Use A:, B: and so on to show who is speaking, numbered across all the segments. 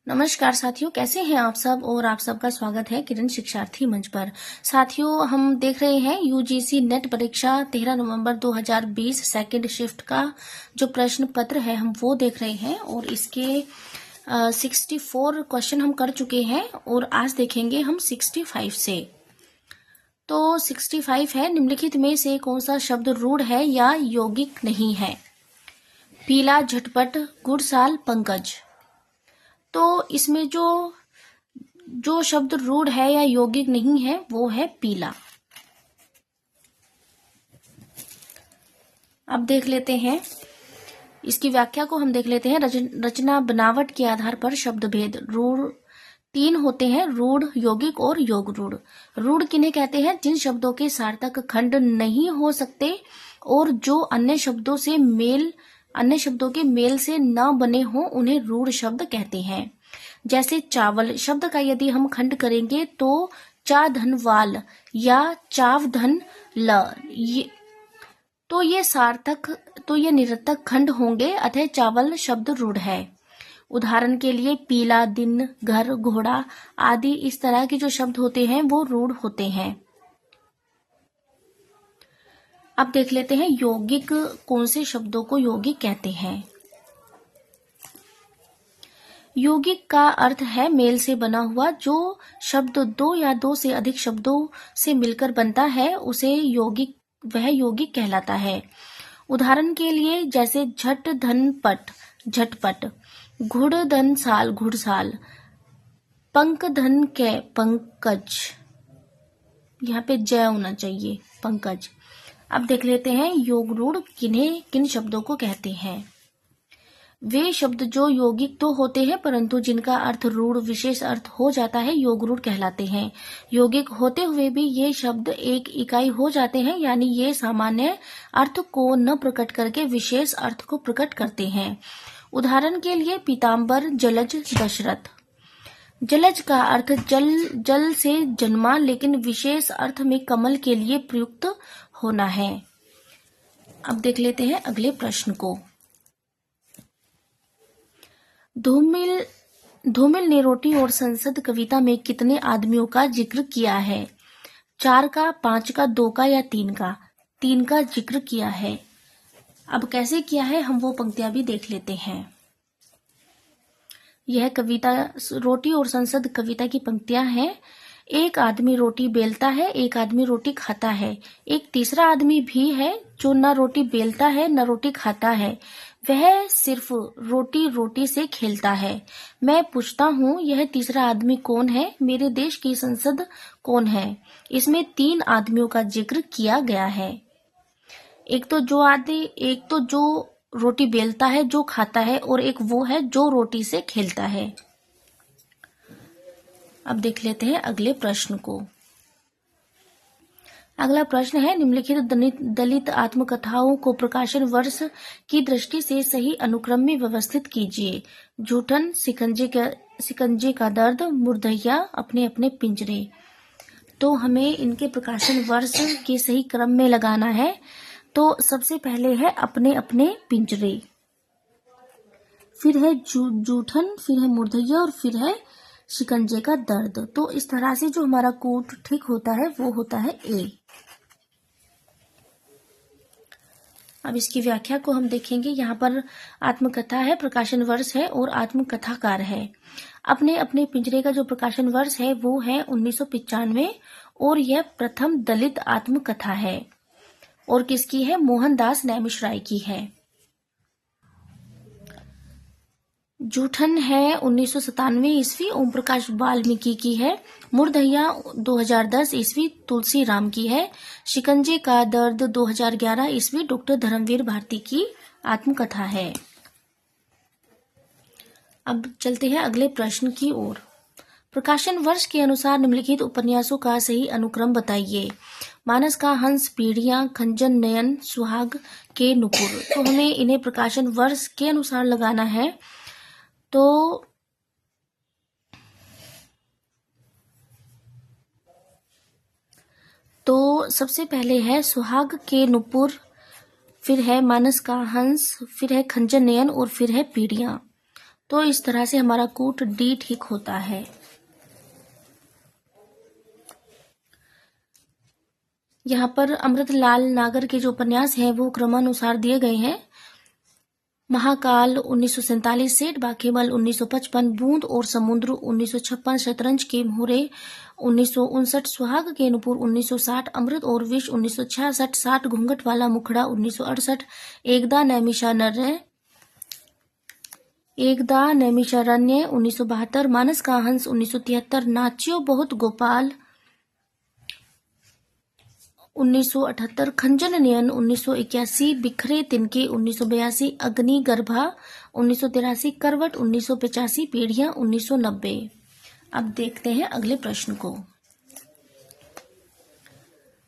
A: नमस्कार साथियों, कैसे हैं आप सब। और आप सबका स्वागत है किरण शिक्षार्थी मंच पर। साथियों, हम देख रहे हैं यूजीसी नेट परीक्षा 13 नवंबर 2020 सेकंड शिफ्ट का जो प्रश्न पत्र है हम वो देख रहे हैं। और इसके 64 क्वेश्चन हम कर चुके हैं और आज देखेंगे हम 65 से। तो 65 है, निम्नलिखित में से कौन सा शब्द रूढ़ है या यौगिक नहीं है। पीला, झटपट, गुड़साल, पंकज। तो इसमें जो शब्द रूढ़ है या यौगिक नहीं है वो है पीला। अब देख लेते हैं इसकी व्याख्या को। हम देख लेते हैं रचना बनावट के आधार पर शब्द भेद। रूढ़ तीन होते हैं, रूढ़, यौगिक और योग रूढ़। रूढ़ किन्हें कहते हैं? जिन शब्दों के सार्थक खंड नहीं हो सकते और जो अन्य शब्दों के मेल से न बने हो उन्हें रूढ़ शब्द कहते हैं। जैसे चावल शब्द का यदि हम खंड करेंगे तो चा धन वाल या चाव धन ल, ये निरर्थक खंड होंगे, अतः चावल शब्द रूढ़ है। उदाहरण के लिए पीला, दिन, घर, घोड़ा आदि इस तरह के जो शब्द होते हैं वो रूढ़ होते हैं। अब देख लेते हैं यौगिक कौन से शब्दों को यौगिक कहते हैं। यौगिक का अर्थ है मेल से बना हुआ। जो शब्द दो या दो से अधिक शब्दों से मिलकर बनता है उसे वह यौगिक कहलाता है। उदाहरण के लिए जैसे झट धन पट, झटपट, घुड़ धन साल, घुड़साल, पंक धन के, पंकज। यहाँ पे जय होना चाहिए, पंकज। अब देख लेते हैं योग रूढ़ किन शब्दों को कहते हैं। वे शब्द जो यौगिक तो होते हैं परंतु जिनका अर्थ रूढ़ विशेष अर्थ हो जाता है योग रूढ़ कहलाते हैं। यौगिक होते हुए भी ये शब्द एक इकाई हो जाते हैं, यानी ये सामान्य अर्थ को न प्रकट करके विशेष अर्थ को प्रकट करते हैं। उदाहरण के लिए पीताम्बर, जलज, दशरथ। जलज का अर्थ जल से जन्मा, लेकिन विशेष अर्थ में कमल के लिए प्रयुक्त होना है। अब देख लेते हैं अगले प्रश्न को। धूमिल ने रोटी और संसद कविता में कितने आदमियों का जिक्र किया है? 4 का, 5 का, 2 का या 3 का? 3 का जिक्र किया है। अब कैसे किया है हम वो पंक्तियां भी देख लेते हैं। यह कविता रोटी और संसद कविता की पंक्तियां हैं। एक आदमी रोटी बेलता है, एक आदमी रोटी खाता है, एक तीसरा आदमी भी है जो न रोटी बेलता है न रोटी खाता है, वह सिर्फ रोटी से खेलता है। मैं पूछता हूँ यह तीसरा आदमी कौन है? मेरे देश की संसद कौन है? इसमें 3 आदमियों का जिक्र किया गया है। एक तो जो रोटी बेलता है, जो खाता है, और एक वो है जो रोटी से खेलता है। अब देख लेते हैं अगले प्रश्न को। अगला प्रश्न है निम्नलिखित दलित आत्मकथाओं को प्रकाशन वर्ष की दृष्टि से सही अनुक्रम में व्यवस्थित कीजिए। जूठन, शिकंजे का दर्द, मुर्दैया, अपने अपने पिंजरे। तो हमें इनके प्रकाशन वर्ष के सही क्रम में लगाना है। तो सबसे पहले है अपने अपने पिंजरे, फिर है जूठन, फिर है मुर्दैया और फिर है शिकंजे का दर्द। तो इस तरह से जो हमारा कोड ठीक होता है वो होता है ए। अब इसकी व्याख्या को हम देखेंगे। यहाँ पर आत्मकथा है, प्रकाशन वर्ष है और आत्मकथाकार है। अपने अपने पिंजरे का जो प्रकाशन वर्ष है वो है 1995 और यह प्रथम दलित आत्मकथा है। और किसकी है? मोहनदास नैमिषराय की है। जूठन है 1997 ईस्वी, ओम प्रकाश वाल्मीकि की है। मुर्दैया 2010 ईस्वी, तुलसी राम की है। शिकंजे का दर्द 2011 ईस्वी, डॉक्टर धर्मवीर भारती की आत्मकथा है। अब चलते हैं अगले प्रश्न की ओर। प्रकाशन वर्ष के अनुसार निम्नलिखित उपन्यासों का सही अनुक्रम बताइए। मानस का हंस, पीढ़ियां, खंजन नयन, सुहाग के नुपुर। तो हमें इन्हें प्रकाशन वर्ष के अनुसार लगाना है। तो सबसे पहले है सुहाग के नुपुर, फिर है मानस का हंस, फिर है खंजन नयन और फिर है पीढ़ियां। तो इस तरह से हमारा कूट डी ठीक होता है। यहाँ पर अमृतलाल नागर के जो उपन्यास हैं वो क्रमानुसार दिए गए हैं। महाकाल 1947, सेठ बाकेमल 1955, बूंद और समुद्र 1956, शतरंज के मोहरे 1959, सुहाग के नुपुर 1960, अमृत और विष 1966, 60 घूंघट वाला मुखड़ा 1968, एकदा नैमिषारण्य 1972, मानस का हंस 1973, नाच्यो बहुत गोपाल 1978, खंजन नयन 1981, बिखरे तिनके 1982, अग्निगर्भा 1983, करवट 1985, पीढ़ियां 1990। अब देखते हैं अगले प्रश्न को।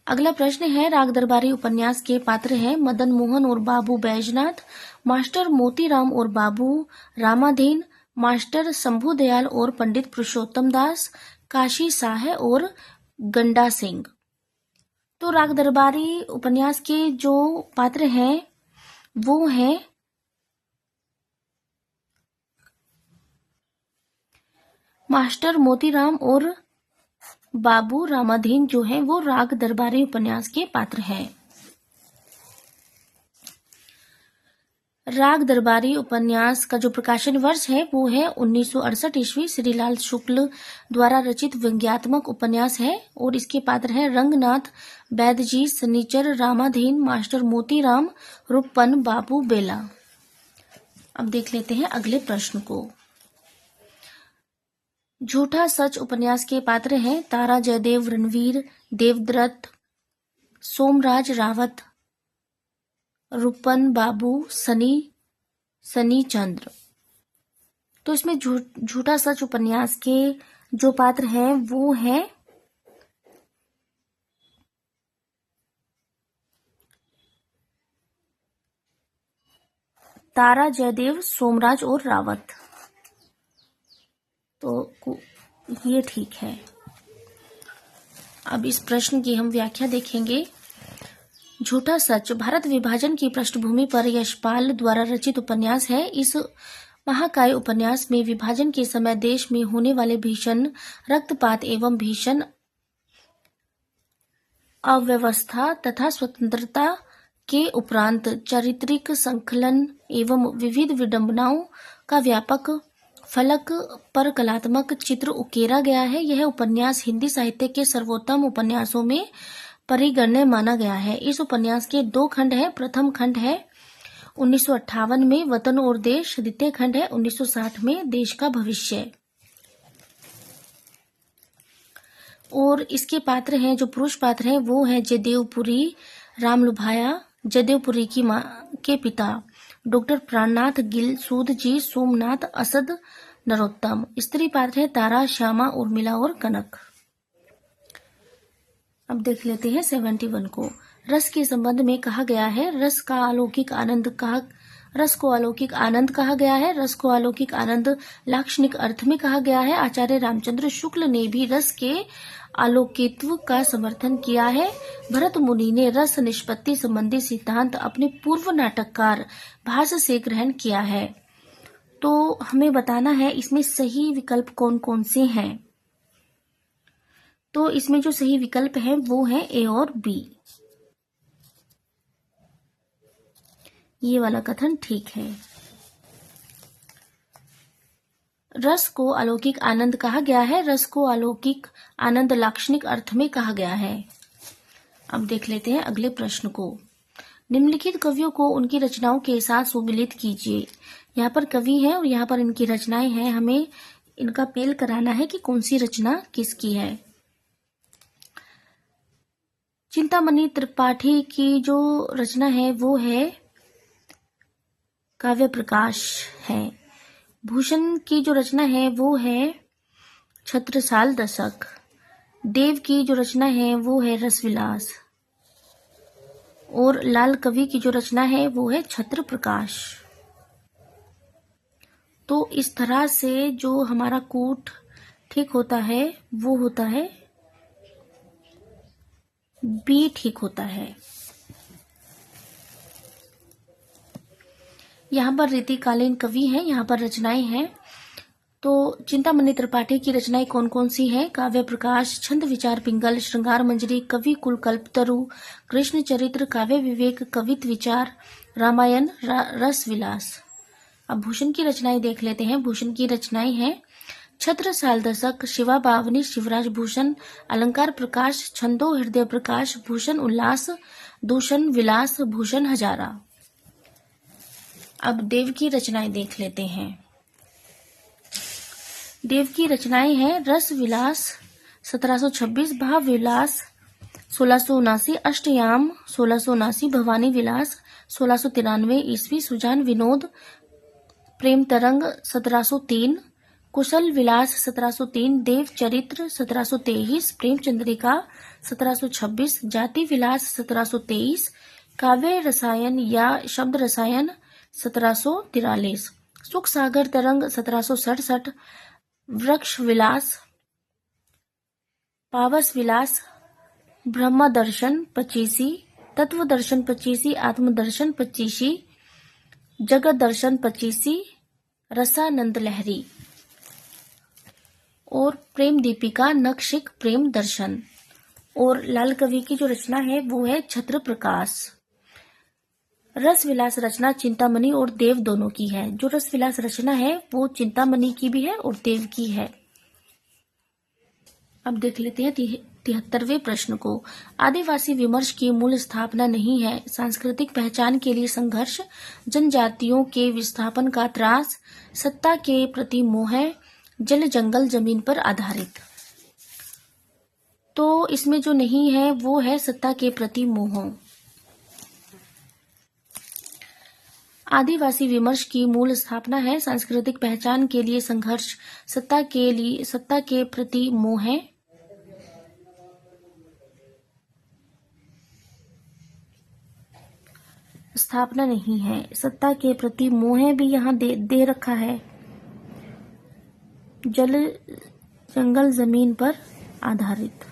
A: अगला प्रश्न है, राग दरबारी उपन्यास के पात्र हैं मदन मोहन और बाबू बैजनाथ, मास्टर मोतीराम और बाबू रामाधीन, मास्टर शंभुदयाल और पंडित पुरुषोत्तम दास, काशी साह और गंडा सिंह। तो राग दरबारी उपन्यास के जो पात्र हैं वो हैं मास्टर मोतीराम और बाबू रामाधीन, जो हैं वो राग दरबारी उपन्यास के पात्र हैं। राग दरबारी उपन्यास का जो प्रकाशन वर्ष है वो है 1968 ईस्वी, श्रीलाल शुक्ल द्वारा रचित व्यंग्यात्मक उपन्यास है और इसके पात्र हैं रंगनाथ, बैदजी, सनीचर, रामाधीन, मास्टर मोतीराम, रूपन, बाबू बेला। अब देख लेते हैं अगले प्रश्न को। झूठा सच उपन्यास के पात्र हैं तारा जयदेव, रणवीर, देवदत्त, सोमराज रावत, रूपन, बाबू, सनी चंद्र। तो इसमें झूठा सच उपन्यास के जो पात्र हैं वो हैं तारा जयदेव, सोमराज और रावत। तो ये ठीक है। अब इस प्रश्न की हम व्याख्या देखेंगे। झूठा सच भारत विभाजन की पृष्ठभूमि पर यशपाल द्वारा रचित उपन्यास है। इस महाकाय उपन्यास में विभाजन के समय देश में होने वाले भीषण रक्तपात एवं भीषण अव्यवस्था तथा स्वतंत्रता के उपरांत चारित्रिक संकलन एवं विविध विडंबनाओं का व्यापक फलक पर कलात्मक चित्र उकेरा गया है। यह उपन्यास हिंदी साहित्य के सर्वोत्तम उपन्यासों में परिगण्य माना गया है। इस उपन्यास के 2 खंड हैं। प्रथम खंड है 1958 में वतन और देश, द्वितीय खंड है 1960 में देश का भविष्य। और इसके पात्र हैं, जो पुरुष पात्र हैं वो है जयदेवपुरी रामलुभाया, जयदेवपुरी की मां के पिता डॉक्टर प्राणनाथ गिल, सूद जी, सोमनाथ, असद, नरोत्तम। स्त्री पात्र है तारा, श्यामा, उर्मिला और कनक। अब देख लेते हैं 71 को। रस के संबंध में कहा गया है रस को अलौकिक आनंद कहा गया है। रस को अलौकिक आनंद लाक्षणिक अर्थ में कहा गया है। आचार्य रामचंद्र शुक्ल ने भी रस के अलौकित्व का समर्थन किया है। भरत मुनि ने रस निष्पत्ति संबंधी सिद्धांत अपने पूर्व नाटककार भाष्य से ग्रहण किया है। तो हमें बताना है इसमें सही विकल्प कौन कौन से हैं। तो इसमें जो सही विकल्प है वो है ए और बी। ये वाला कथन ठीक है। रस को अलौकिक आनंद कहा गया है। रस को अलौकिक आनंद लाक्षणिक अर्थ में कहा गया है। अब देख लेते हैं अगले प्रश्न को। निम्नलिखित कवियों को उनकी रचनाओं के साथ सुमिलित कीजिए। यहाँ पर कवि है और यहाँ पर इनकी रचनाएं हैं। हमें इनका मेल कराना है कि कौन सी रचना किसकी है। चिंतामणि त्रिपाठी की जो रचना है वो है काव्य प्रकाश है। भूषण की जो रचना है वो है छत्रसाल दशक। देव की जो रचना है वो है रसविलास। और लाल कवि की जो रचना है वो है छत्र प्रकाश। तो इस तरह से जो हमारा कूट ठीक होता है वो होता है बी ठीक होता है। यहाँ पर रीतिकालीन कवि हैं, यहाँ पर रचनाएं हैं। तो चिंतामणि त्रिपाठी की रचनाएं कौन कौन सी हैं? काव्य प्रकाश, छंद विचार पिंगल, श्रृंगार मंजरी, कवि कुल कल्पतरु, कृष्ण चरित्र, काव्य विवेक, कवित विचार, रामायण, रस विलास। अब भूषण की रचनाएं देख लेते हैं। भूषण की रचनाएं हैं छत्र साल दशक, शिवा बावनी, शिवराज भूषण, अलंकार प्रकाश, छंदो हृदय प्रकाश, भूषण उल्लास, दूषण विलास, भूषण हजारा। अब देव की रचनाएं देख लेते हैं। देव की रचनाएं हैं रस विलास 1726, भाव विलास 1679, अष्टयाम 1679, भवानी विलास 1693 ईस्वी, सुजान विनोद, प्रेम तरंग 1703, कुशल विलास 1703, देव चरित्र 1723, प्रेम चंद्रिका 1726, जाति विलास 1723, काव्य रसायन या शब्द रसायन 1743, सुख सागर तरंग 1767, वृक्ष विलास, पावस विलास, ब्रह्म दर्शन 25, तत्व दर्शन 25, आत्मदर्शन 25, जगत दर्शन 25, रसानंद लहरी और प्रेम दीपिका, नखशिख, प्रेम दर्शन। और लाल कवि की जो रचना है वो है छत्र प्रकाश। रस विलास रचना चिंतामणि और देव दोनों की है। जो रस विलास रचना है वो चिंतामणि की भी है और देव की है। अब देख लेते हैं 73वें प्रश्न को। आदिवासी विमर्श की मूल स्थापना नहीं है। सांस्कृतिक पहचान के लिए संघर्ष, जनजातियों के विस्थापन का त्रास, सत्ता के प्रति मोह, जल जंगल जमीन पर आधारित। तो इसमें जो नहीं है वो है सत्ता के प्रति मोह। आदिवासी विमर्श की मूल स्थापना है सांस्कृतिक पहचान के लिए संघर्ष, सत्ता के प्रति मोह, स्थापना नहीं है। सत्ता के प्रति मोह भी यहाँ दे रखा है। जल जंगल जमीन पर आधारित।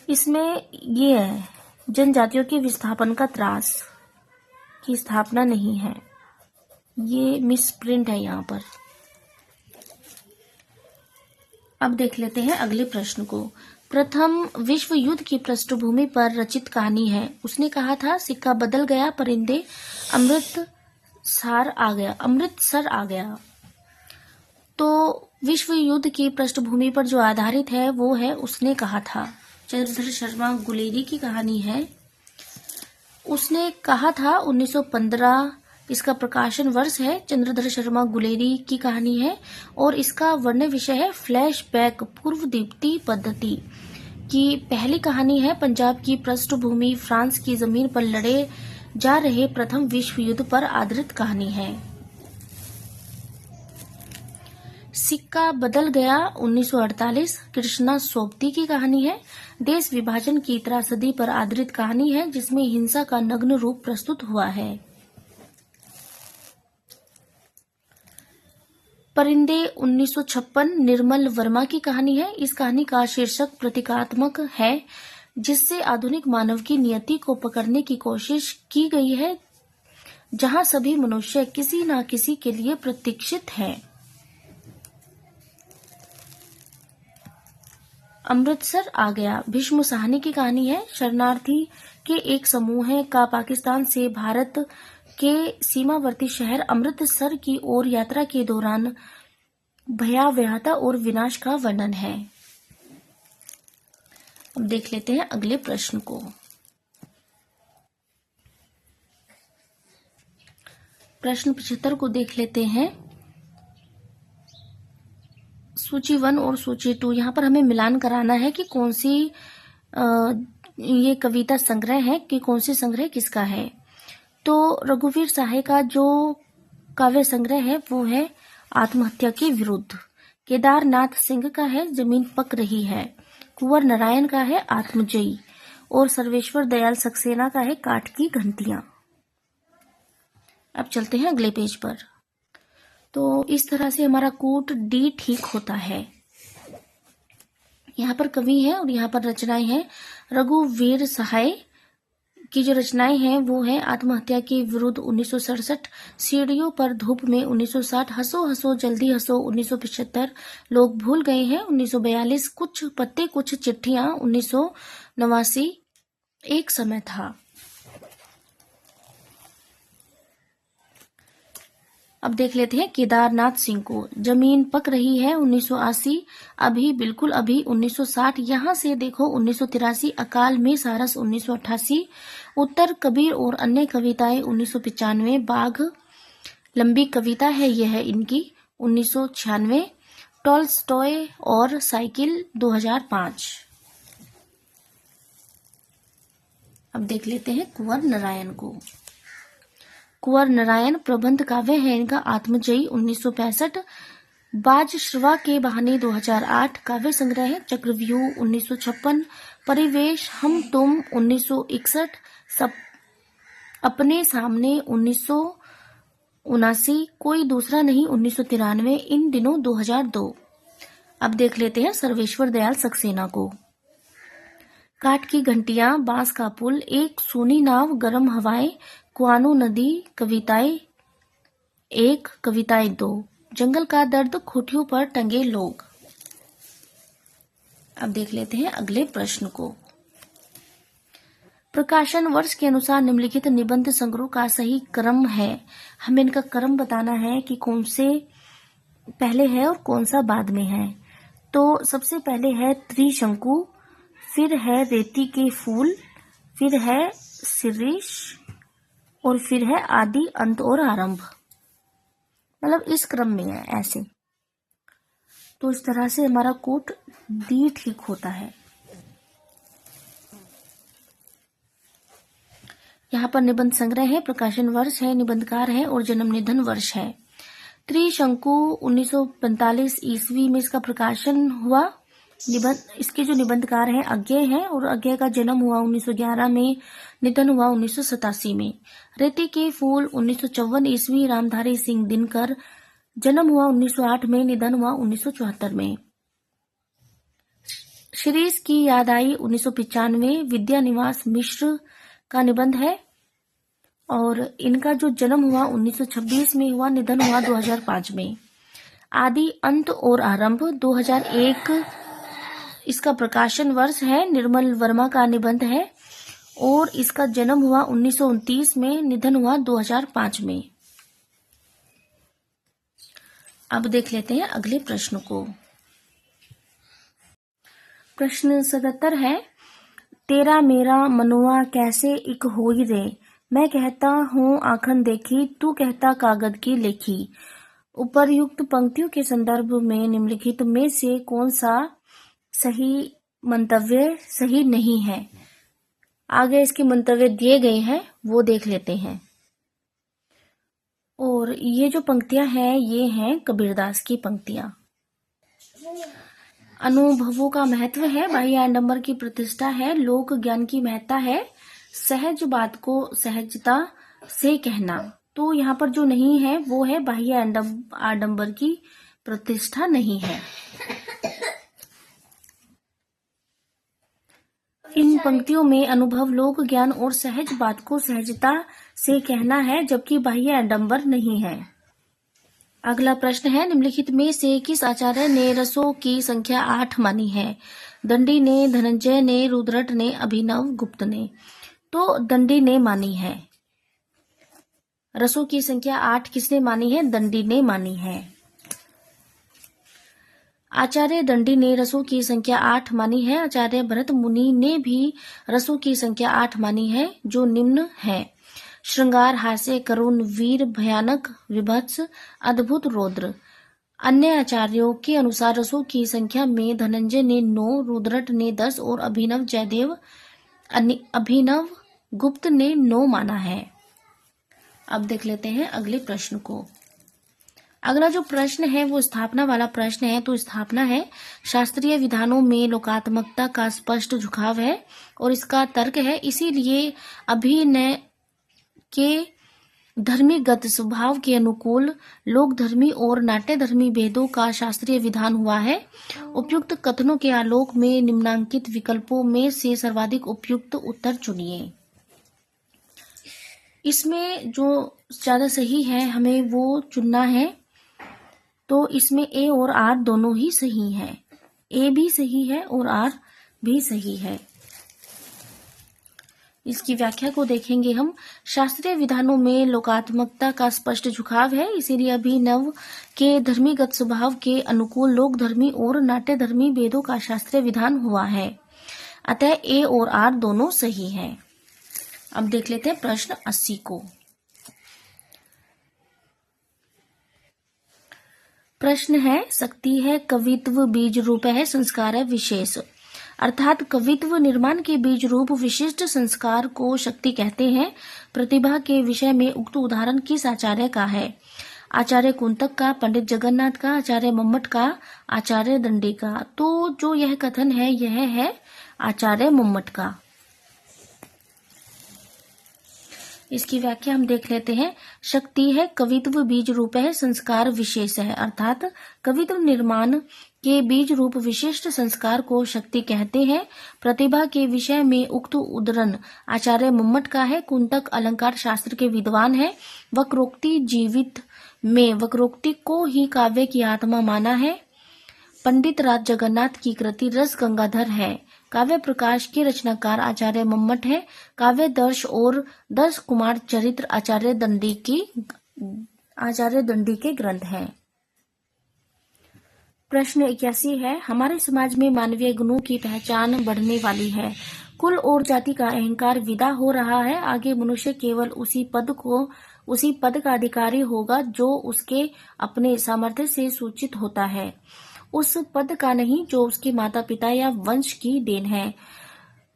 A: इसमें ये है जनजातियों के विस्थापन का त्रास की स्थापना नहीं है। ये मिसप्रिंट है यहाँ पर। अब देख लेते हैं अगले प्रश्न को। प्रथम विश्व युद्ध की पृष्ठभूमि पर रचित कहानी है। उसने कहा था सिक्का बदल गया, परिंदे अमृतसर आ गया। तो विश्व युद्ध की पृष्ठभूमि पर जो आधारित है वो है उसने कहा था। चंद्रधर शर्मा गुलेरी की कहानी है। उसने कहा था 1915 इसका प्रकाशन वर्ष है। चंद्रधर शर्मा गुलेरी की कहानी है और इसका वर्ण विषय है फ्लैशबैक, पूर्व दीप्ति पद्धति की पहली कहानी है। पंजाब की पृष्ठभूमि फ्रांस की जमीन पर लड़े जा रहे प्रथम विश्व युद्ध पर आधारित कहानी है। सिक्का बदल गया 1948 कृष्णा सोबती की कहानी है। देश विभाजन की त्रासदी पर आधारित कहानी है जिसमें हिंसा का नग्न रूप प्रस्तुत हुआ है। परिंदे 1956 निर्मल वर्मा की कहानी है। इस कहानी का शीर्षक प्रतीकात्मक है जिससे आधुनिक मानव की नियति को पकड़ने की कोशिश की गई है, जहां सभी मनुष्य किसी न किसी के लिए प्रतीक्षित हैं। अमृतसर आ गया भीष्म साहनी की कहानी है। शरणार्थी के एक समूह का पाकिस्तान से भारत के सीमावर्ती शहर अमृतसर की ओर यात्रा के दौरान भयावहता और विनाश का वर्णन है। अब देख लेते हैं अगले प्रश्न को। प्रश्न 75 को देख लेते हैं। सूची 1 और सूची 2, यहाँ पर हमें मिलान कराना है कि कौन सी ये कविता संग्रह है कि कौन सी संग्रह किसका है। तो रघुवीर सहाय का जो काव्य संग्रह है वो है आत्महत्या के विरुद्ध। केदारनाथ सिंह का है जमीन पक रही है। कुंवर नारायण का है आत्मजयी और सर्वेश्वर दयाल सक्सेना का है काठ की घंटियां। अब चलते हैं अगले पेज पर। तो इस तरह से हमारा कूट डी ठीक होता है। यहाँ पर कवि है और यहाँ पर रचनाएं हैं। रघुवीर सहाय की जो रचनाएं हैं वो है आत्महत्या के विरुद्ध 1967, सीढ़ियों पर धूप में 1960, हंसो हंसो जल्दी हंसो 1975, लोग भूल गए हैं 1942, कुछ पत्ते कुछ चिट्ठियां 1989, एक समय था। अब देख लेते हैं केदारनाथ सिंह को। जमीन पक रही है 1980, अभी बिल्कुल अभी 1960, यहाँ से देखो 1983, अकाल में सारस 1988, उत्तर कबीर और अन्य कविताएं 1995, बाघ लंबी कविता है यह है इनकी 1996, टॉल्स्टॉय और साइकिल 2005। अब देख लेते हैं कुंवर नारायण को। कुंवर नारायण प्रबंध काव्य है इनका आत्मजयी 1965, बाज श्रवा के बहाने 2008, काव्य संग्रह है चक्रव्यूह 1956, परिवेश हम तुम 1961, सब अपने सामने 1979, कोई दूसरा नहीं 1993, इन दिनों 2002। अब देख लेते हैं सर्वेश्वर दयाल सक्सेना को। काठ की घंटियां, बांस का पुल, एक सूनी नाव, गर्म हवाएं, कुआनो नदी, कविताएं 1, कविताएं 2, जंगल का दर्द, खूंटियों पर टंगे लोग। अब देख लेते हैं अगले प्रश्न को। प्रकाशन वर्ष के अनुसार निम्नलिखित निबंध संग्रह का सही क्रम है। हमें इनका क्रम बताना है कि कौन से पहले है और कौन सा बाद में है। तो सबसे पहले है त्रिशंकु, फिर है रेती के फूल, फिर है शिरीष और फिर है आदि, अंत और आरंभ। मतलब इस क्रम में है ऐसे। तो इस तरह से हमारा कोट डी ठीक होता है। यहाँ पर निबंध संग्रह है, प्रकाशन वर्ष है, निबंधकार है और जन्म निधन वर्ष है। त्रिशंकु 1945 ईस्वी में इसका प्रकाशन हुआ। इसके जो निबंधकार हैं अज्ञेय हैं और अज्ञेय का जन्म हुआ 1911 में, निधन हुआ 1987 में। रेती के फूल 1954 ईस्वी, रामधारी सिंह दिनकर, जन्म हुआ 1908 में, निधन हुआ 1974 में। शिरीष की याद आई 1995, विद्या निवास मिश्र का निबंध है और इनका जो जन्म हुआ 1926 में हुआ, निधन हुआ 2005 में। आदि, अंत और आरंभ 2001 इसका प्रकाशन वर्ष है। निर्मल वर्मा का निबंध है और इसका जन्म हुआ 1929 में, निधन हुआ 2005 में। अब देख लेते हैं अगले प्रश्न को। प्रश्न 77 है, तेरा मेरा मनुआ कैसे इक होई रे, मैं कहता हूँ आखन देखी, तू कहता कागज की लेखी। उपर्युक्त पंक्तियों के संदर्भ में निम्नलिखित में से कौन सा सही मंतव्य सही नहीं है। आगे इसके मंतव्य दिए गए हैं वो देख लेते हैं। और ये जो पंक्तियां हैं ये हैं कबीरदास की पंक्तियां। अनुभवों का महत्व है, बाह्य आडंबर की प्रतिष्ठा है, लोक ज्ञान की महत्ता है, सहज बात को सहजता से कहना। तो यहाँ पर जो नहीं है वो है बाह्य आडंबर की प्रतिष्ठा नहीं है। इन पंक्तियों में अनुभव, लोक ज्ञान और सहज बात को सहजता से कहना है, जबकि बाह्य आडंबर नहीं है। अगला प्रश्न है, निम्नलिखित में से किस आचार्य ने रसों की संख्या 8 मानी है। दंडी ने, धनंजय ने, रुद्रट ने, अभिनव गुप्त ने। तो दंडी ने मानी है। रसों की संख्या 8 किसने मानी है? दंडी ने मानी है। आचार्य दंडी ने रसों की संख्या 8 मानी है। आचार्य भरत मुनि ने भी रसों की संख्या 8 मानी है, जो निम्न है: श्रृंगार, हास्य, करुण, वीर, भयानक, विभत्स, अद्भुत, रौद्र। अन्य आचार्यों के अनुसार रसों की संख्या में धनंजय ने 9, रुद्रट ने 10 और अभिनव गुप्त ने 9 माना है। अब देख लेते हैं अगले प्रश्न को। अगला जो प्रश्न है वो स्थापना वाला प्रश्न है। तो स्थापना है, शास्त्रीय विधानों में लोकात्मकता का स्पष्ट झुकाव है और इसका तर्क है, इसीलिए अभिनय के धर्मीगत स्वभाव के अनुकूल लोकधर्मी और नाट्यधर्मी भेदों का शास्त्रीय विधान हुआ है। उपयुक्त कथनों के आलोक में निम्नांकित विकल्पों में से सर्वाधिक उपयुक्त उत्तर चुनिए। इसमें जो ज्यादा सही है हमें वो चुनना है। तो इसमें ए और आर दोनों ही सही है। ए भी सही है और आर भी सही है। इसकी व्याख्या को देखेंगे हम। शास्त्रीय विधानों में लोकात्मकता का स्पष्ट झुकाव है, इसीलिए अभिनव के धर्मीगत स्वभाव के अनुकूल लोकधर्मी और नाट्यधर्मी भेदों का शास्त्रीय विधान हुआ है। अतः ए और आर दोनों सही हैं। अब देख लेते हैं प्रश्न 80 को। प्रश्न है, शक्ति है कवित्व बीज रूप है संस्कार है विशेष। अर्थात कवित्व निर्माण के बीज रूप विशिष्ट संस्कार को शक्ति कहते हैं। प्रतिभा के विषय में उक्त उदाहरण किस आचार्य का है? आचार्य कुंतक का, पंडित जगन्नाथ का, आचार्य मम्मट का, आचार्य दंडी का। तो जो यह कथन है यह है आचार्य मम्मट का। इसकी व्याख्या हम देख लेते हैं। शक्ति है कवित्व बीज रूप है संस्कार विशेष है। अर्थात कवित्व निर्माण के बीज रूप विशिष्ट संस्कार को शक्ति कहते हैं। प्रतिभा के विषय में उक्त उद्धरण आचार्य मम्मट का है। कुंतक अलंकार शास्त्र के विद्वान है। वक्रोक्ति जीवित में वक्रोक्ति को ही काव्य की आत्मा माना है। पंडित राज जगन्नाथ की कृति रस गंगाधर है। काव्य प्रकाश के रचनाकार आचार्य मम्मट है। काव्य दर्श और 10 कुमार चरित्र आचार्य दंडी के ग्रंथ हैं। प्रश्न 81 है, हमारे समाज में मानवीय गुणों की पहचान बढ़ने वाली है। कुल और जाति का अहंकार विदा हो रहा है। आगे मनुष्य केवल उसी पद का अधिकारी होगा जो उसके अपने सामर्थ्य से सूचित होता है, उस पद का नहीं जो उसके माता पिता या वंश की देन है।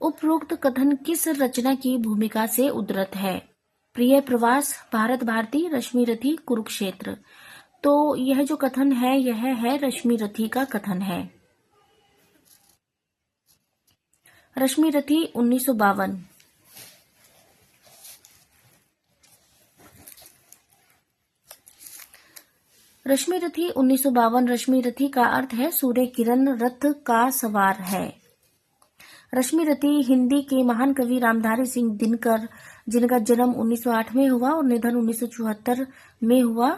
A: उपरोक्त कथन किस रचना की भूमिका से उद्धृत है? प्रिय प्रवास, भारत भारती, रश्मि रथी, कुरुक्षेत्र। तो यह जो कथन है यह है रश्मि रथी का कथन है। रश्मि रथी 1952। रश्मि रथी 1952। रश्मि रथी का अर्थ है सूर्य किरण रथ का सवार है। रश्मि रथी हिंदी के महान कवि रामधारी सिंह दिनकर, जिनका जन्म 1908 में हुआ और निधन 1974 में हुआ,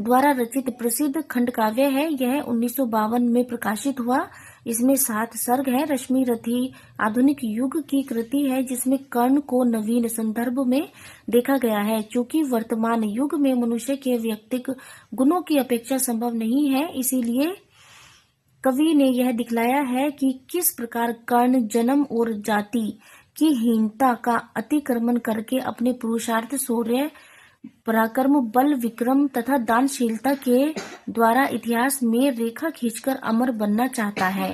A: द्वारा रचित प्रसिद्ध खंड काव्य है। यह 1952 में प्रकाशित हुआ। इसमें 7 सर्ग है। रश्मि रथी आधुनिक युग की कृति है जिसमें कर्ण को नवीन संदर्भ में देखा गया है। चूंकि वर्तमान युग में मनुष्य के व्यक्तिगत गुणों की अपेक्षा संभव नहीं है, इसीलिए कवि ने यह दिखलाया है कि किस प्रकार कर्ण जन्म और जाति की हीनता का अतिक्रमण करके अपने पुरुषार्थ, शौर्य, पराक्रम, बल, विक्रम तथा दानशीलता के द्वारा इतिहास में रेखा खींचकर अमर बनना चाहता है।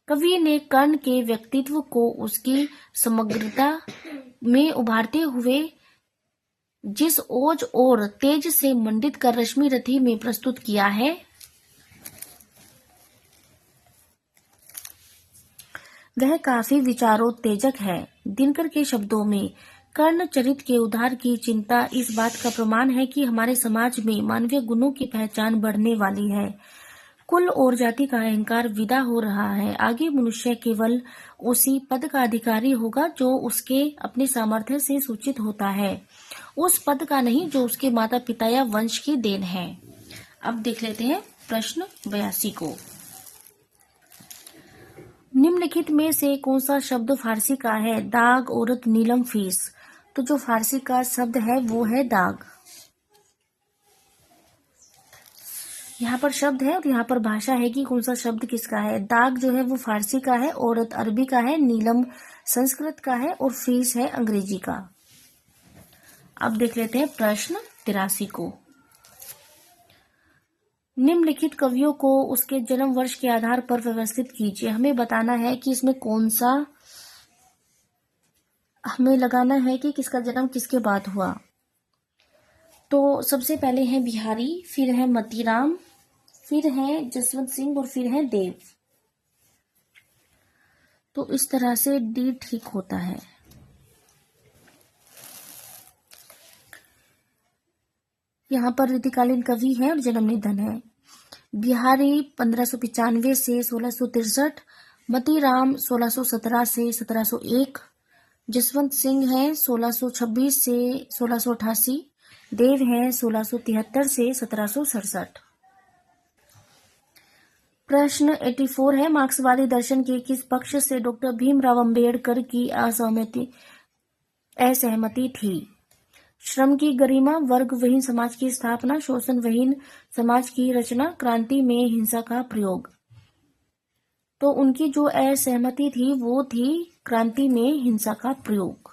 A: कवि ने कर्ण के व्यक्तित्व को उसकी समग्रता में उभारते हुए जिस ओज और तेज से मंडित कर रश्मि रथी में प्रस्तुत किया है वह काफी विचारोत्तेजक है। दिनकर के शब्दों में कर्ण चरित्र के उद्धार की चिंता इस बात का प्रमाण है कि हमारे समाज में मानवीय गुणों की पहचान बढ़ने वाली है। कुल और जाति का अहंकार विदा हो रहा है। आगे मनुष्य केवल उसी पद का अधिकारी होगा जो उसके अपने सामर्थ्य से सूचित होता है, उस पद का नहीं जो उसके माता पिता या वंश की देन है। अब देख लेते हैं प्रश्न 82 को। निम्नलिखित में से कौन सा शब्द फारसी का है? दाग, औरत, नीलम, फीस। तो जो फारसी का शब्द है वो है दाग। यहाँ पर शब्द है और यहाँ पर भाषा है कि कौन सा शब्द किसका है। दाग जो है वो फारसी का है, औरत अरबी का है, नीलम संस्कृत का है और फीस है अंग्रेजी का। अब देख लेते हैं प्रश्न 83 को। निम्नलिखित कवियों को उसके जन्म वर्ष के आधार पर व्यवस्थित कीजिए। हमें बताना है कि इसमें कौन सा, हमें लगाना है कि किसका जन्म किसके बाद हुआ। तो सबसे पहले है बिहारी, फिर है मतीराम, फिर है जसवंत सिंह और फिर है देव। तो इस तरह से डी ठीक होता है। यहाँ पर रीतिकालीन कवि है और जन्म निधन है। बिहारी 1595 से 1663, मतीराम 1617 से 1701, जसवंत सिंह है 1626 से 1688, देव है 1673 से 1767। प्रश्न 84 है, मार्क्सवादी दर्शन के किस पक्ष से डॉक्टर भीमराव अंबेडकर की असहमति थी? श्रम की गरिमा, वर्ग विहीन समाज की स्थापना, शोषण विहीन समाज की रचना, क्रांति में हिंसा का प्रयोग। तो उनकी जो असहमति थी वो थी क्रांति में हिंसा का प्रयोग।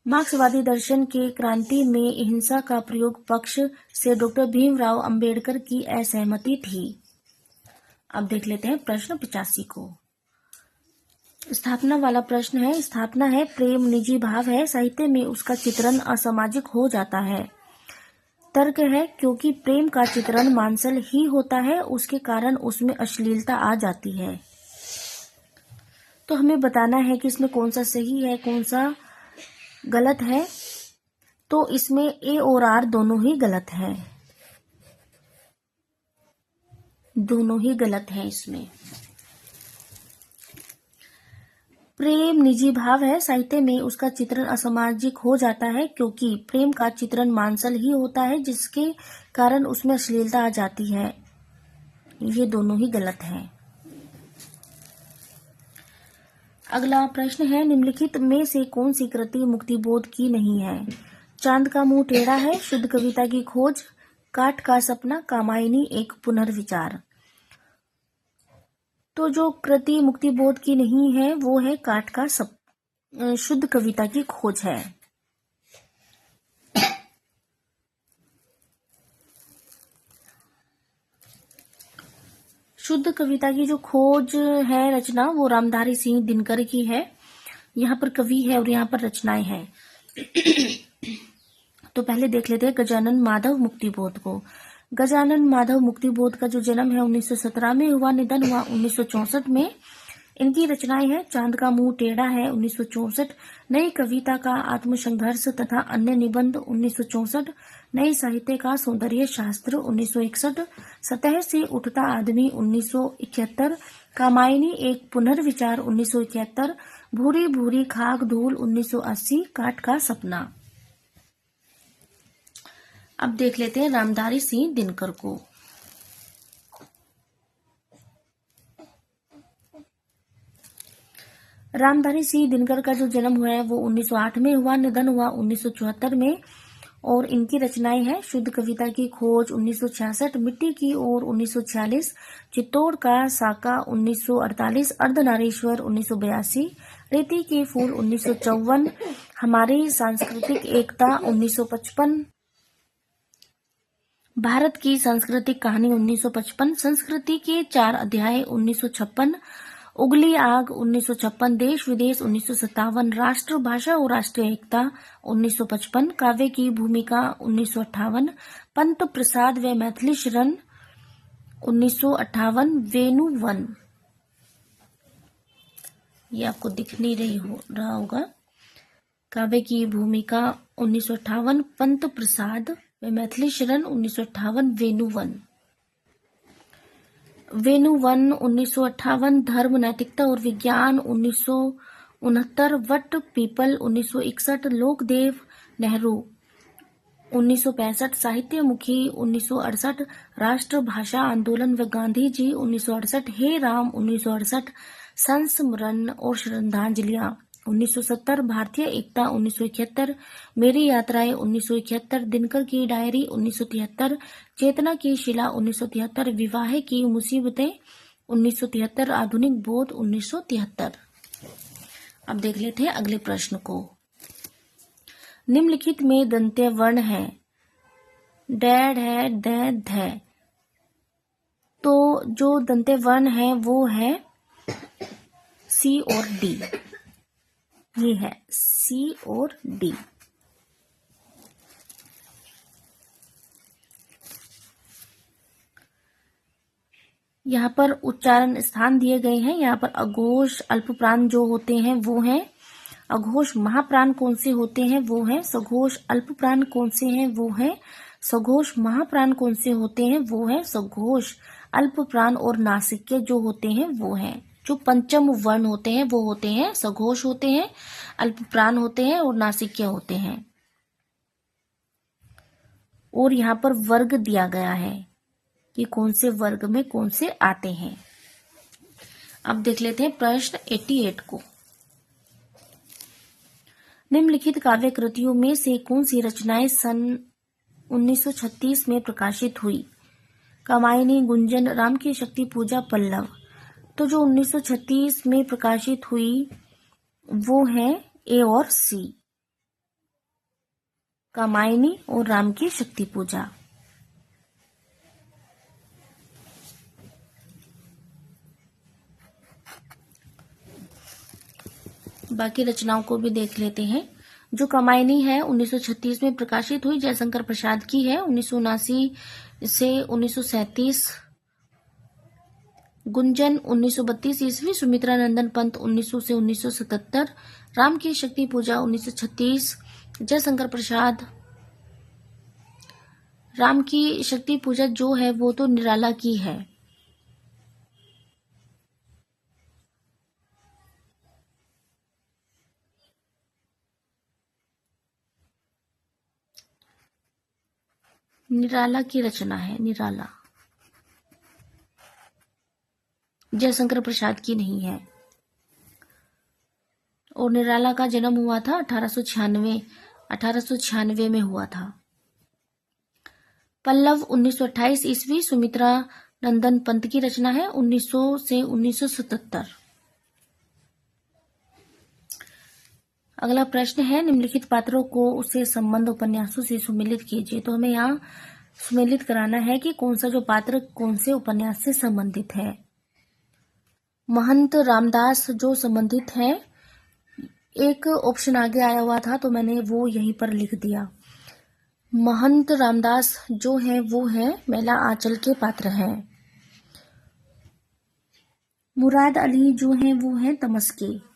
A: मार्क्सवादी दर्शन के क्रांति में हिंसा का प्रयोग पक्ष से डॉक्टर भीमराव अंबेडकर की असहमति थी। अब देख लेते हैं प्रश्न 85 को। स्थापना वाला प्रश्न है। स्थापना है, प्रेम निजी भाव है, साहित्य में उसका चित्रण असामाजिक हो जाता है। तर्क है, क्योंकि प्रेम का चित्रण मांसल ही होता है, उसके कारण उसमें अश्लीलता आ जाती है। तो हमें बताना है कि इसमें कौन सा सही है, कौन सा गलत है। तो इसमें ए और आर दोनों ही गलत है, दोनों ही गलत है। इसमें प्रेम निजी भाव है, साहित्य में उसका चित्रण असामाजिक हो जाता है, क्योंकि प्रेम का चित्रण मांसल ही होता है, जिसके कारण उसमें अश्लीलता आ जाती है। ये दोनों ही गलत हैं। अगला प्रश्न है, निम्नलिखित में से कौन सी कृति मुक्तिबोध की नहीं है? चांद का मुंह टेढ़ा है, शुद्ध कविता की खोज, काठ का सपना, कामायनी एक पुनर्विचार। तो जो कृति मुक्तिबोध की नहीं है वो है काठ का शुद्ध कविता की खोज है। शुद्ध कविता की जो खोज है रचना, वो रामधारी सिंह दिनकर की है। यहाँ पर कवि है और यहाँ पर रचनाएं हैं। तो पहले देख लेते हैं गजानन माधव मुक्तिबोध को। गजानन माधव मुक्तिबोध का जो जन्म है 1917 में हुआ, निधन हुआ 1964 में। इनकी रचनाएं हैं, चांद का मुंह टेढ़ा है 1964, नई कविता का आत्मसंघर्ष तथा अन्य निबंध 1964, नई साहित्य का सौंदर्य शास्त्र 1961, सतह से उठता आदमी 1971, कामायनी एक पुनर्विचार 1971, भूरी भूरी खाक धूल 1980, काठ का सपना। अब देख लेते हैं रामधारी सिंह दिनकर को। रामधारी सिंह दिनकर का जो जन्म हुआ है वो 1908 में हुआ, निधन हुआ 1974 में। और इनकी रचनाएं हैं, शुद्ध कविता की खोज 1966, मिट्टी की ओर 1946, चित्तौड़ का साका 1948, अर्धनारीश्वर 1982, रेती के फूल 1954, हमारी सांस्कृतिक एकता 1955, भारत की सांस्कृतिक कहानी 1955, संस्कृति के 4 अध्याय 1956, उगली आग 1956, देश विदेश 1957, राष्ट्रभाषा और राष्ट्रीय एकता 1955, काव्य की भूमिका 1958, पंत प्रसाद व मैथिली शरण 1958, वेणु वन। ये आपको दिख नहीं रहा होगा। काव्य की भूमिका 1958, पंत प्रसाद व मैथिली शरण 1958, वेणु वन। वेणु वन 1958, धर्म नैतिकता और विज्ञान 1969, वट पीपल 1961, लोकदेव नेहरू 1965, साहित्य मुखी 1968, राष्ट्रभाषा आंदोलन व गांधी जी 1968, हे राम 1968, संस्मरण और श्रद्धांजलियां 1970, भारतीय एकता 1971, मेरी यात्राएं 1971, दिनकर की डायरी 1973, चेतना की शिला 1973, विवाह की मुसीबतें 1973, आधुनिक बोध 1973। अब देख लेते हैं अगले प्रश्न को। निम्नलिखित में दंत्य वर्ण है, डैड है, दैद है। तो जो दंत्य वर्ण है वो है सी और डी। ये है सी और डी। यहाँ पर उच्चारण स्थान दिए गए हैं। यहाँ पर अघोष अल्पप्राण जो होते हैं वो हैं अघोष महाप्राण कौन से होते हैं? वो हैं सघोष। अल्प प्राण कौन से हैं? वो हैं सघोष। महाप्राण कौन से होते हैं? वो हैं सघोष। अल्प प्राण और नासिक्य जो होते हैं वो हैं, जो पंचम वर्ण होते हैं वो होते हैं सघोष होते हैं, अल्प प्राण होते हैं और नासिक्य होते हैं। और यहाँ पर वर्ग दिया गया है कि कौन से वर्ग में कौन से आते हैं। अब देख लेते हैं प्रश्न 88 को। निम्नलिखित काव्य कृतियों में से कौन सी रचनाएं सन 1936 में प्रकाशित हुई? कामायनी, गुंजन, राम की शक्ति पूजा, पल्लव। तो जो 1936 में प्रकाशित हुई वो है ए और सी, कामायनी और राम की शक्ति पूजा। बाकी रचनाओं को भी देख लेते हैं। जो कामायनी है 1936 में प्रकाशित हुई, जयशंकर प्रसाद की है, 1979 से 1937। गुंजन 1932 ईस्वी, सुमित्रा नंदन पंत 1900 से 1977। राम की शक्ति पूजा 1936, जयशंकर प्रसाद। राम की शक्ति पूजा जो है वो तो निराला की है। निराला की रचना है, निराला, जयशंकर प्रसाद की नहीं है। और निराला का जन्म हुआ था 1896 में हुआ था। पल्लव 1928 ईस्वी, सुमित्रा नंदन पंत की रचना है, 1900 से 1977। अगला प्रश्न है निम्नलिखित पात्रों को उससे संबंध उपन्यासों से सुमेलित कीजिए। तो हमें यहाँ सुमेलित कराना है कि कौन सा जो पात्र कौन से उपन्यास से संबंधित है। महंत रामदास जो संबंधित है, एक ऑप्शन आगे आया हुआ था तो मैंने वो यहीं पर लिख दिया। महंत रामदास जो है वो है मैला आंचल के पात्र हैं। मुराद अली जो है वो है तमस के।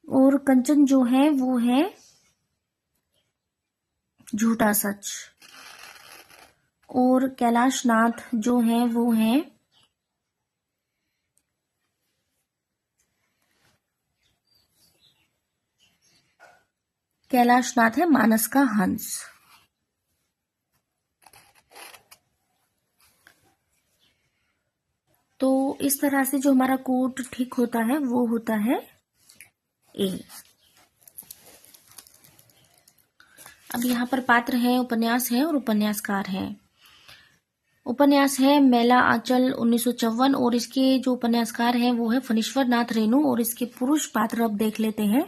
A: और कंचन जो है वो है झूठा सच। और कैलाश नाथ जो है वो है मानस का हंस। तो इस तरह से जो हमारा कोड ठीक होता है वो होता है ए। अब यहाँ पर पात्र है, उपन्यास है और उपन्यासकार है। उपन्यास है मैला आंचल 1954 और इसके जो उपन्यासकार हैं वो है फणीश्वर नाथ रेणु। और इसके पुरुष पात्र अब देख लेते हैं।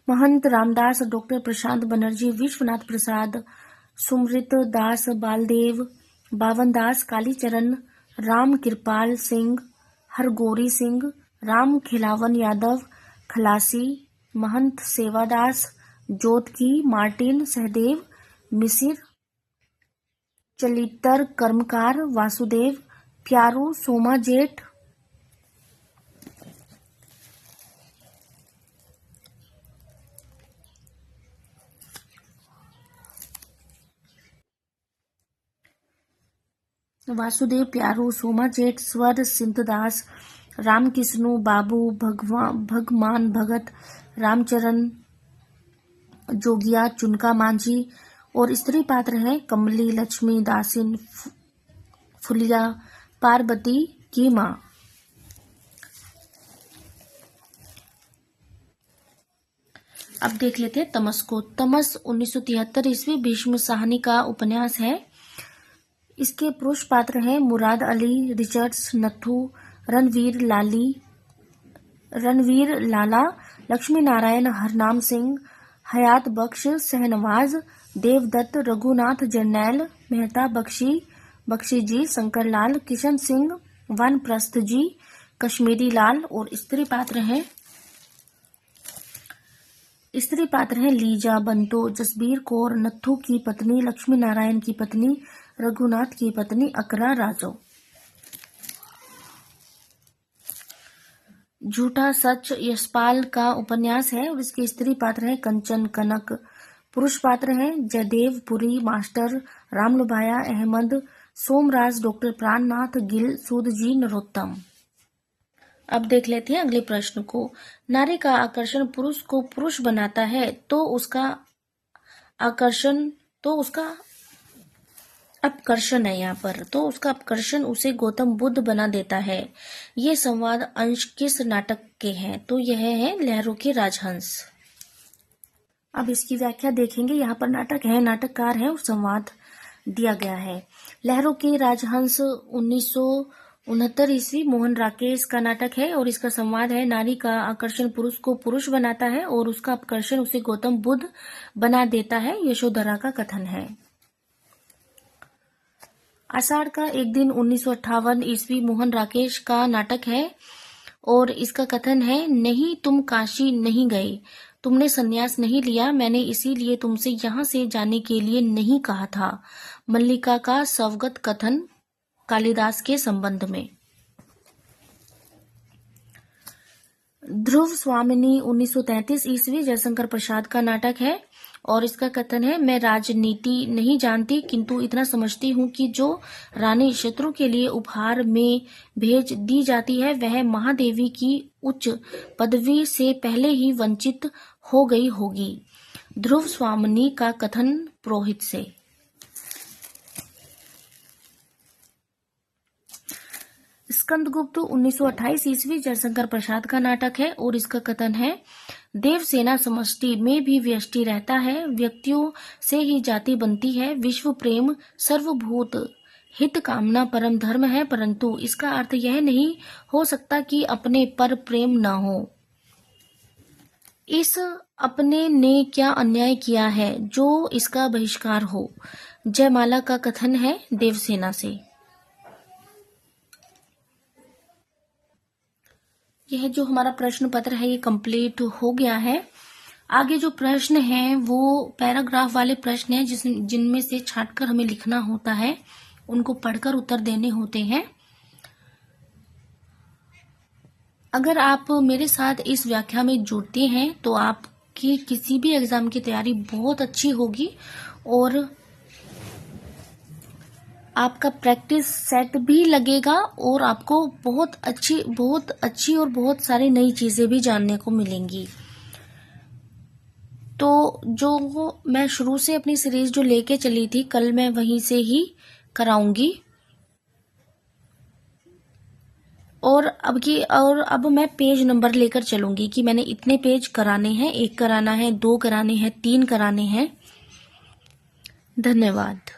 A: महंत रामदास, डॉक्टर प्रशांत बनर्जी, विश्वनाथ प्रसाद, सुमृत दास बालदेव, बावन दास कालीचरण, राम कृपाल सिंह, हरगोरी सिंह, राम खिलावन यादव, खलासी, महंत सेवादास, जोतकी, मार्टिन, सहदेव, मिसिर, चलितर, कर्मकार, वासुदेव, प्यारू, सोमा जेठ, वासुदेव, प्यारू, सोमा जेठ, स्वर सिंधदास, राम किस्नु, बाबू, भगवान भगत, रामचरण, जोगिया, चुनका मांझी। और स्त्री पात्र है कमली, लक्ष्मी, दासिन, फुलिया, पार्वती की मां। अब देख लेते हैं तमस को। तमस 1973 ईस्वी, भीष्म साहनी का उपन्यास है। इसके पुरुष पात्र हैं मुराद अली, रिचर्ड्स, नथु, रणवीर लाला, लक्ष्मी नारायण, हरनाम सिंह, हयात बख्श, शहनवाज, देवदत्त, रघुनाथ जरनैल, मेहता बख्शी जी, शंकर लाल, किशन सिंह, वानप्रस्थ जी, कश्मीरी लाल। और स्त्री पात्र हैं लीजा, बंतो, जसबीर कौर, नत्थू की पत्नी, लक्ष्मी नारायण की पत्नी, रघुनाथ की पत्नी, अकरा राजो। झूठा सच यशपाल का उपन्यास है और इसके स्त्री पात्र है कंचन कनक। पुरुष पात्र हैं जयदेव पुरी, मास्टर रामलुभाया, अहमद, सोमराज, डॉक्टर प्राणनाथ, गिल, सूदजी, नरोत्तम। अब देख लेते हैं अगले प्रश्न को। नारी का आकर्षण पुरुष को पुरुष बनाता है तो उसका अपकर्षण है यहाँ पर, तो उसका अपकर्षण उसे गौतम बुद्ध बना देता है। ये संवाद अंश किस नाटक के हैं? तो यह है लहरों के राजहंस। अब इसकी व्याख्या देखेंगे। यहाँ पर नाटक है, नाटककार है और संवाद दिया गया है। लहरों के राजहंस 1969 ईस्वी मोहन राकेश का नाटक है और इसका संवाद है नारी का आकर्षण पुरुष को पुरुष बनाता है और उसका अपकर्षण उसे गौतम बुद्ध बना देता है। यशोधरा का कथन है। आषाढ़ का एक दिन 1958 ईस्वी मोहन राकेश का नाटक है और इसका कथन है नहीं तुम काशी नहीं गए, तुमने संन्यास नहीं लिया, मैंने इसीलिए तुमसे यहाँ से जाने के लिए नहीं कहा था। मल्लिका का स्वगत कथन कालिदास के संबंध में। ध्रुव स्वामिनी 1933 ईस्वी जयशंकर प्रसाद का नाटक है और इसका कथन है मैं राजनीति नहीं जानती किंतु इतना समझती हूँ कि जो रानी शत्रु के लिए उपहार में भेज दी जाती है वह महादेवी की उच्च पदवी से पहले ही वंचित हो गई होगी। ध्रुव स्वामिनी का कथन पुरोहित से। स्कंदगुप्त 1928 ईस्वी जयशंकर प्रसाद का नाटक है और इसका कथन है देवसेना समष्टि में भी व्यष्टि रहता है, व्यक्तियों से ही जाति बनती है, विश्व प्रेम सर्वभूत हित कामना परम धर्म है, परंतु इसका अर्थ यह नहीं हो सकता कि अपने पर प्रेम न हो। इस अपने ने क्या अन्याय किया है जो इसका बहिष्कार हो। जयमाला का कथन है देवसेना से। यह जो हमारा प्रश्न पत्र है ये कंप्लीट हो गया है। आगे जो प्रश्न हैं वो पैराग्राफ वाले प्रश्न हैं जिनमें से छांटकर हमें लिखना होता है, उनको पढ़कर उत्तर देने होते हैं। अगर आप मेरे साथ इस व्याख्या में जुड़ते हैं तो आपकी किसी भी एग्जाम की तैयारी बहुत अच्छी होगी और आपका प्रैक्टिस सेट भी लगेगा और आपको बहुत अच्छी और बहुत सारी नई चीजें भी जानने को मिलेंगी। तो जो मैं शुरू से अपनी सीरीज जो लेके चली थी कल मैं वहीं से ही कराऊंगी और अब मैं पेज नंबर लेकर चलूंगी कि मैंने इतने पेज कराने हैं, 1 कराना है, 2 कराने हैं, 3 कराने हैं। धन्यवाद।